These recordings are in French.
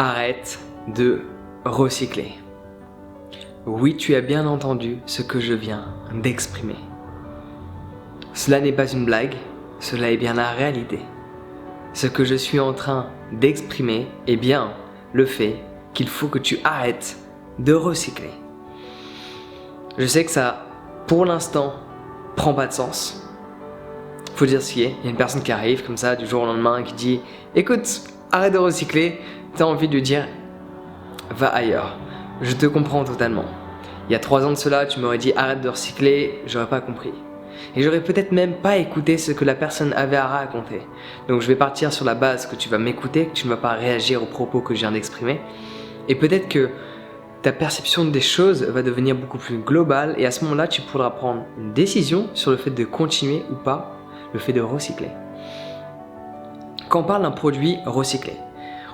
Arrête de recycler. Oui, tu as bien entendu ce que je viens d'exprimer. Cela n'est pas une blague, cela est bien la réalité. Ce que je suis en train d'exprimer est bien le fait qu'il faut que tu arrêtes de recycler. Je sais que ça, pour l'instant, prend pas de sens. Faut dire ce qui est. Il y a une personne qui arrive comme ça du jour au lendemain qui dit « Écoute, arrête de recycler », t'as envie de lui dire « Va ailleurs ». Je te comprends totalement. Il y a 3 ans de cela, tu m'aurais dit « Arrête de recycler », j'aurais pas compris. Et j'aurais peut-être même pas écouté ce que la personne avait à raconter. Donc je vais partir sur la base que tu vas m'écouter, que tu ne vas pas réagir aux propos que je viens d'exprimer. Et peut-être que ta perception des choses va devenir beaucoup plus globale et à ce moment-là, tu pourras prendre une décision sur le fait de continuer ou pas le fait de recycler. Quand on parle d'un produit recyclé,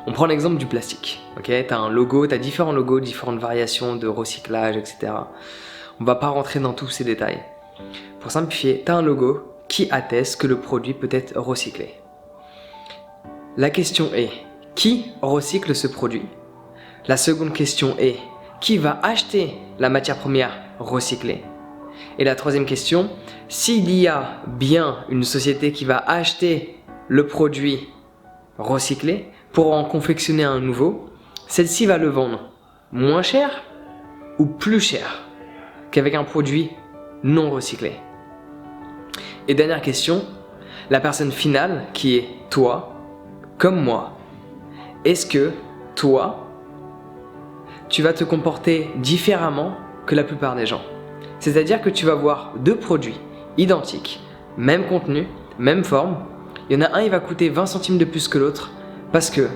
on prend l'exemple du plastique. Okay, tu as un logo, tu as différents logos, différentes variations de recyclage, etc. On va pas rentrer dans tous ces détails. Pour simplifier, tu as un logo qui atteste que le produit peut être recyclé. La question est, qui recycle ce produit? La seconde question est, qui va acheter la matière première recyclée? Et la troisième question, s'il y a bien une société qui va acheter le produit recyclé pour en confectionner un nouveau, celle-ci va le vendre moins cher ou plus cher qu'avec un produit non recyclé. Et dernière question, la personne finale qui est toi, comme moi, est-ce que toi, tu vas te comporter différemment que la plupart des gens? C'est-à-dire que tu vas voir 2 produits identiques, même contenu, même forme. Il y en a un, il va coûter 20 centimes de plus que l'autre parce que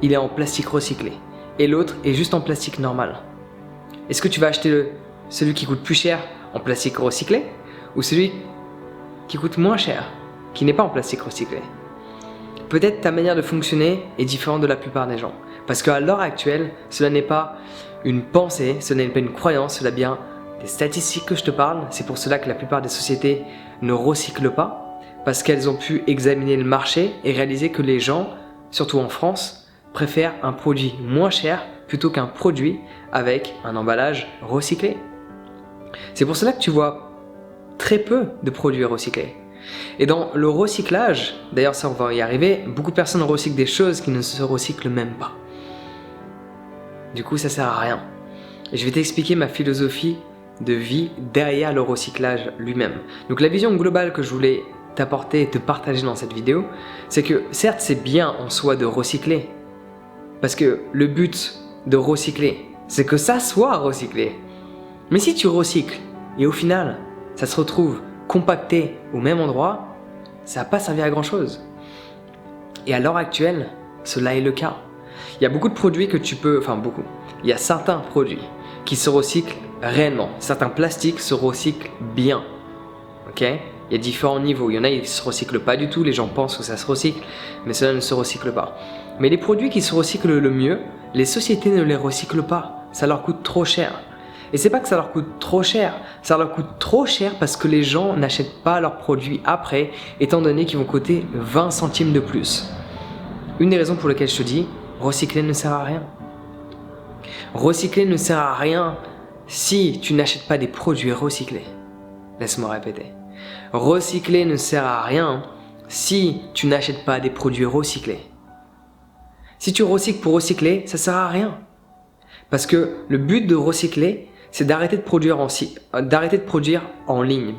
il est en plastique recyclé et l'autre est juste en plastique normal. Est-ce que tu vas acheter celui qui coûte plus cher en plastique recyclé ou celui qui coûte moins cher, qui n'est pas en plastique recyclé? Peut-être ta manière de fonctionner est différente de la plupart des gens. Parce qu'à l'heure actuelle, cela n'est pas une pensée, ce n'est pas une croyance, cela bien des statistiques que je te parle. C'est pour cela que la plupart des sociétés ne recyclent pas, parce qu'elles ont pu examiner le marché et réaliser que les gens, surtout en France, préfèrent un produit moins cher plutôt qu'un produit avec un emballage recyclé. C'est pour cela que tu vois très peu de produits recyclés. Et dans le recyclage, d'ailleurs ça on va y arriver, beaucoup de personnes recyclent des choses qui ne se recyclent même pas. Du coup ça sert à rien. Et je vais t'expliquer ma philosophie de vie derrière le recyclage lui-même. Donc la vision globale que je voulais t'apporter et te partager dans cette vidéo, c'est que certes c'est bien en soi de recycler, parce que le but de recycler, c'est que ça soit recyclé. Mais si tu recycles et au final ça se retrouve compacté au même endroit, ça va pas servir à grand chose. Et à l'heure actuelle, cela est le cas. Il y a beaucoup de produits que tu peux, il y a certains produits qui se recyclent réellement. Certains plastiques se recyclent bien. Ok? Il y a différents niveaux. Il y en a qui ne se recyclent pas du tout. Les gens pensent que ça se recycle, mais cela ne se recycle pas. Mais les produits qui se recyclent le mieux, les sociétés ne les recyclent pas. Ça leur coûte trop cher. Et c'est pas que ça leur coûte trop cher, ça leur coûte trop cher parce que les gens n'achètent pas leurs produits après, étant donné qu'ils vont coûter 20 centimes de plus. Une des raisons pour lesquelles je te dis, recycler ne sert à rien. Recycler ne sert à rien si tu n'achètes pas des produits recyclés. Laisse-moi répéter. Recycler ne sert à rien si tu n'achètes pas des produits recyclés. Si tu recycles pour recycler, ça sert à rien. Parce que le but de recycler, c'est d'arrêter de produire en ligne.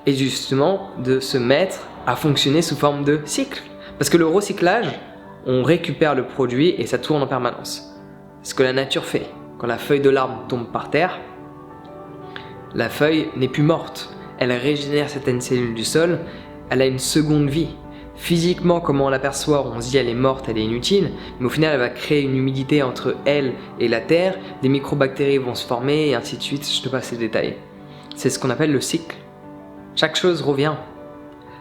Et justement, de se mettre à fonctionner sous forme de cycle. Parce que le recyclage, on récupère le produit et ça tourne en permanence. Ce que la nature fait. Quand la feuille de l'arbre tombe par terre, la feuille n'est plus morte. Elle régénère certaines cellules du sol, elle a une seconde vie. Physiquement, comment on l'aperçoit, on se dit elle est morte, elle est inutile, mais au final elle va créer une humidité entre elle et la terre, des microbactéries vont se former et ainsi de suite, je te passe les détails. C'est ce qu'on appelle le cycle. Chaque chose revient.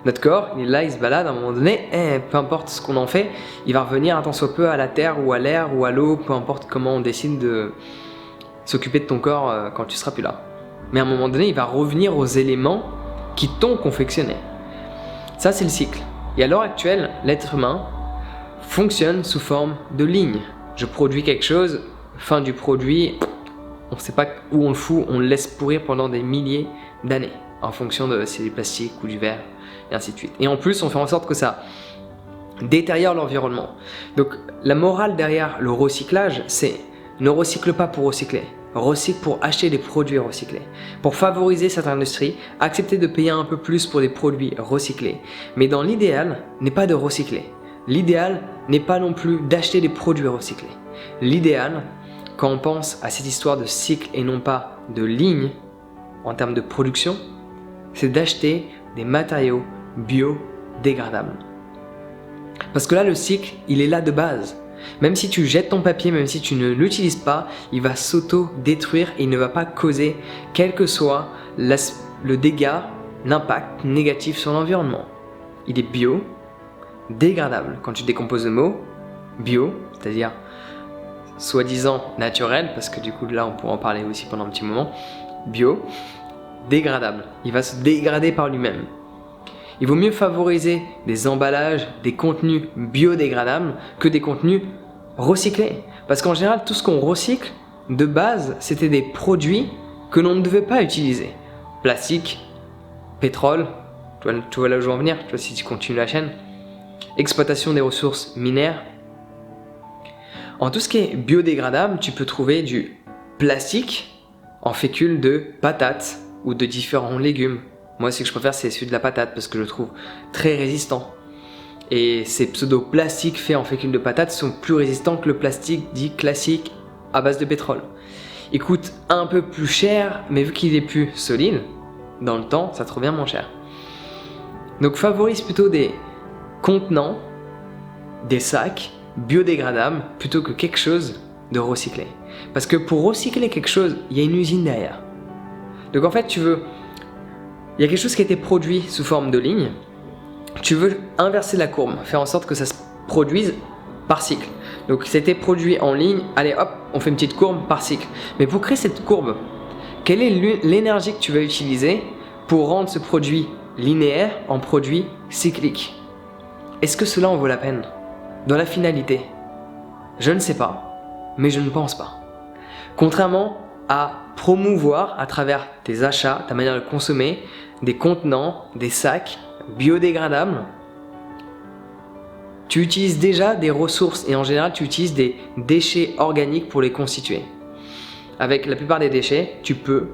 Notre corps, il est là, il se balade, à un moment donné, peu importe ce qu'on en fait, il va revenir un tant soit peu à la terre ou à l'air ou à l'eau, peu importe comment on décide de s'occuper de ton corps quand tu seras plus là. Mais à un moment donné, il va revenir aux éléments qui t'ont confectionné. Ça, c'est le cycle. Et à l'heure actuelle, l'être humain fonctionne sous forme de ligne. Je produis quelque chose, fin du produit, on ne sait pas où on le fout, on le laisse pourrir pendant des milliers d'années, en fonction de si c'est du plastique ou du verre, et ainsi de suite. Et en plus, on fait en sorte que ça détériore l'environnement. Donc la morale derrière le recyclage, c'est ne recycle pas pour recycler. Recycle pour acheter des produits recyclés. Pour favoriser cette industrie, accepter de payer un peu plus pour des produits recyclés. Mais dans l'idéal, n'est pas de recycler. L'idéal n'est pas non plus d'acheter des produits recyclés. L'idéal, quand on pense à cette histoire de cycle et non pas de ligne, en termes de production, c'est d'acheter des matériaux biodégradables. Parce que là, le cycle, il est là de base. Même si tu jettes ton papier, même si tu ne l'utilises pas, il va s'auto-détruire et il ne va pas causer quel que soit le dégât, l'impact négatif sur l'environnement. Il est biodégradable. Quand tu décomposes le mot bio, c'est-à-dire soi-disant naturel, parce que du coup là on pourra en parler aussi pendant un petit moment, biodégradable. Il va se dégrader par lui-même. Il vaut mieux favoriser des emballages, des contenus biodégradables que des contenus recyclés. Parce qu'en général, tout ce qu'on recycle, de base, c'était des produits que l'on ne devait pas utiliser. Plastique, pétrole, tu vois là où je veux en venir, tu vois, si tu continues la chaîne. Exploitation des ressources minières. En tout ce qui est biodégradable, tu peux trouver du plastique en fécule de patates ou de différents légumes. Moi, ce que je préfère, c'est celui de la patate parce que je le trouve très résistant. Et ces pseudo-plastiques faits en fécule de patate sont plus résistants que le plastique dit classique à base de pétrole. Il coûte un peu plus cher, mais vu qu'il est plus solide, dans le temps, ça te revient moins cher. Donc favorise plutôt des contenants, des sacs biodégradables plutôt que quelque chose de recyclé. Parce que pour recycler quelque chose, il y a une usine derrière. Donc en fait, il y a quelque chose qui a été produit sous forme de ligne. Tu veux inverser la courbe, faire en sorte que ça se produise par cycle. Donc c'était produit en ligne, allez hop, on fait une petite courbe par cycle. Mais pour créer cette courbe, quelle est l'énergie que tu vas utiliser pour rendre ce produit linéaire en produit cyclique? Est-ce que cela en vaut la peine? Dans la finalité, je ne sais pas, mais je ne pense pas. Contrairement à promouvoir à travers tes achats, ta manière de consommer, des contenants, des sacs biodégradables, tu utilises déjà des ressources et en général tu utilises des déchets organiques pour les constituer. Avec la plupart des déchets, tu peux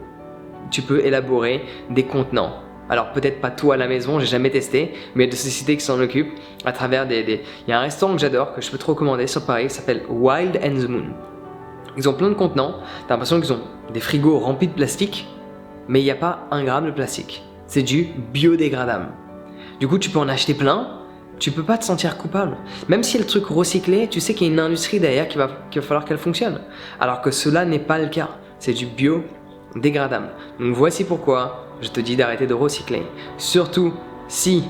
élaborer des contenants. Alors peut-être pas toi à la maison, j'ai jamais testé, mais il y a des sociétés qui s'en occupent à travers il y a un restaurant que j'adore, que je peux te recommander sur Paris, qui s'appelle Wild and the Moon. Ils ont plein de contenants, t'as l'impression qu'ils ont des frigos remplis de plastique, mais il n'y a pas 1 gramme de plastique. C'est du biodégradable. Du coup, tu peux en acheter plein, tu peux pas te sentir coupable. Même si le truc recyclé, tu sais qu'il y a une industrie derrière qu'il va falloir qu'elle fonctionne. Alors que cela n'est pas le cas. C'est du biodégradable. Donc voici pourquoi je te dis d'arrêter de recycler. Surtout si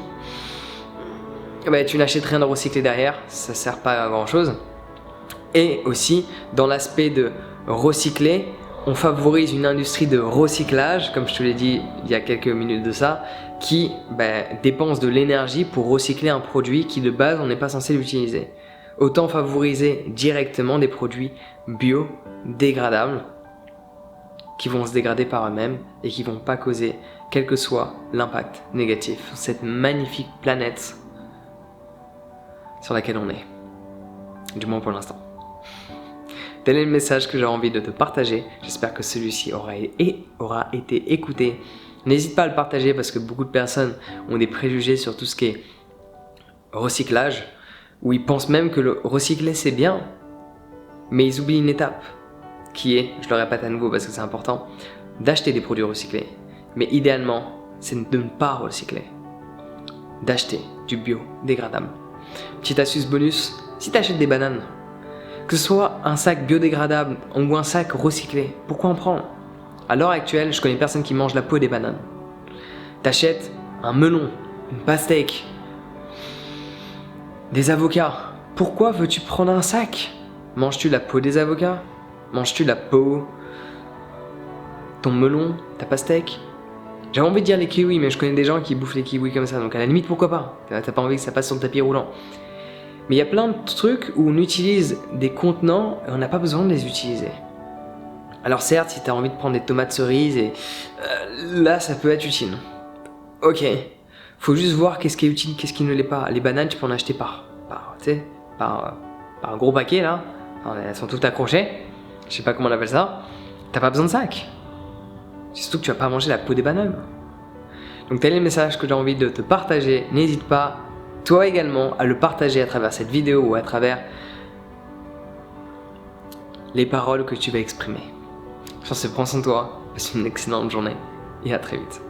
tu n'achètes rien de recyclé derrière, ça sert pas à grand chose. Et aussi, dans l'aspect de recycler, on favorise une industrie de recyclage, comme je te l'ai dit il y a quelques minutes de ça, qui dépense de l'énergie pour recycler un produit qui de base on n'est pas censé l'utiliser. Autant favoriser directement des produits biodégradables qui vont se dégrader par eux-mêmes et qui vont pas causer quel que soit l'impact négatif sur cette magnifique planète sur laquelle on est. Du moins pour l'instant. Tel est le message que j'ai envie de te partager. J'espère que celui-ci aura été écouté. N'hésite pas à le partager parce que beaucoup de personnes ont des préjugés sur tout ce qui est recyclage, où ils pensent même que le recycler c'est bien, mais ils oublient une étape qui est, je le répète à nouveau parce que c'est important, d'acheter des produits recyclés. Mais idéalement, c'est de ne pas recycler, d'acheter du biodégradable. Petite astuce bonus, si tu achètes des bananes, que ce soit un sac biodégradable ou un sac recyclé, pourquoi en prendre? À l'heure actuelle, je connais personne qui mange la peau des bananes. T'achètes un melon, une pastèque, des avocats. Pourquoi veux-tu prendre un sac? Manges-tu la peau des avocats? Manges-tu la peau, ton melon, ta pastèque? J'avais envie de dire les kiwis, mais je connais des gens qui bouffent les kiwis comme ça, donc à la limite, pourquoi pas? T'as pas envie que ça passe sur le tapis roulant. Mais il y a plein de trucs où on utilise des contenants et on n'a pas besoin de les utiliser. Alors certes, si tu as envie de prendre des tomates cerises, là ça peut être utile. Ok, faut juste voir qu'est-ce qui est utile, qu'est-ce qui ne l'est pas. Les bananes, tu peux en acheter par un gros paquet là. Elles sont toutes accrochées. Je sais pas comment on appelle ça. T'as pas besoin de sac. Surtout que tu vas pas manger la peau des bananes. Donc tel est le message que j'ai envie de te partager. N'hésite pas, toi également, à le partager à travers cette vidéo ou à travers les paroles que tu vas exprimer. Sur ce, prends soin de toi, passe une excellente journée et à très vite.